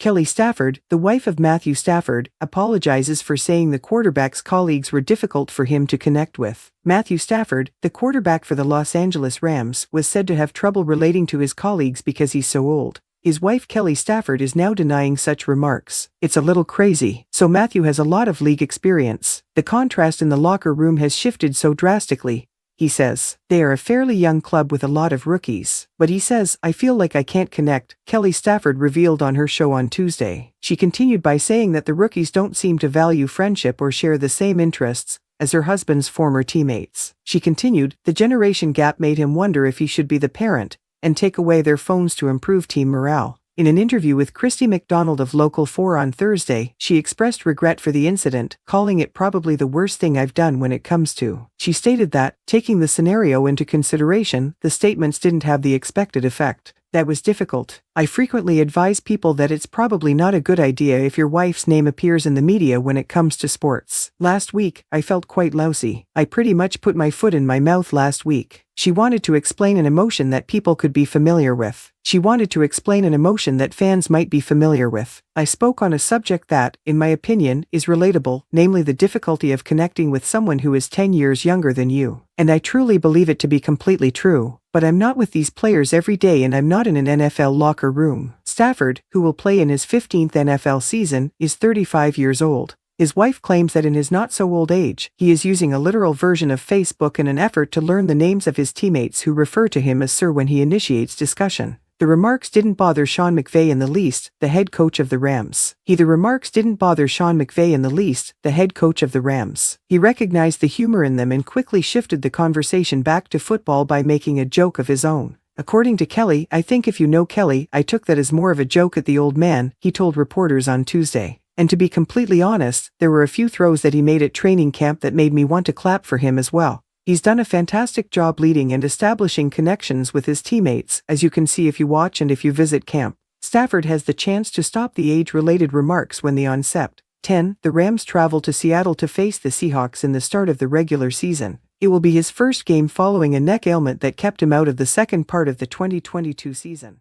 Kelly Stafford, the wife of Matthew Stafford, apologizes for saying the quarterback's colleagues were difficult for him to connect with. Matthew Stafford, the quarterback for the Los Angeles Rams, was said to have trouble relating to his colleagues because he's so old. His wife Kelly Stafford is now denying such remarks. It's a little crazy. So Matthew has a lot of league experience. The contrast in the locker room has shifted so drastically, he says. They are a fairly young club with a lot of rookies. But he says, I feel like I can't connect, Kelly Stafford revealed on her show on Tuesday. She continued by saying that the rookies don't seem to value friendship or share the same interests as her husband's former teammates. She continued, the generation gap made him wonder if he should be the parent and take away their phones to improve team morale. In an interview with Christy McDonald of Local 4 on Thursday, she expressed regret for the incident, calling it probably the worst thing I've done when it comes to. She stated that, taking the scenario into consideration, the statements didn't have the expected effect. That was difficult. I frequently advise people that it's probably not a good idea if your wife's name appears in the media when it comes to sports. Last week, I felt quite lousy. I pretty much put my foot in my mouth last week. She wanted to explain an emotion that people could be familiar with. She wanted to explain an emotion that fans might be familiar with. I spoke on a subject that, in my opinion, is relatable, namely the difficulty of connecting with someone who is 10 years younger than you. And I truly believe it to be completely true. But I'm not with these players every day and I'm not in an NFL locker room. Stafford, who will play in his 15th NFL season, is 35 years old. His wife claims that in his not-so-old age, he is using a literal version of Facebook in an effort to learn the names of his teammates who refer to him as Sir when he initiates discussion. The remarks didn't bother Sean McVay in the least, the head coach of the Rams. The remarks didn't bother Sean McVay in the least, the head coach of the Rams. He recognized the humor in them and quickly shifted the conversation back to football by making a joke of his own. According to Kelly, I think if you know Kelly, I took that as more of a joke at the old man, he told reporters on Tuesday. And to be completely honest, there were a few throws that he made at training camp that made me want to clap for him as well. He's done a fantastic job leading and establishing connections with his teammates, as you can see if you watch and if you visit camp. Stafford has the chance to stop the age-related remarks when the on Sept. 10, the Rams travel to Seattle to face the Seahawks in the start of the regular season. It will be his first game following a neck ailment that kept him out of the second part of the 2022 season.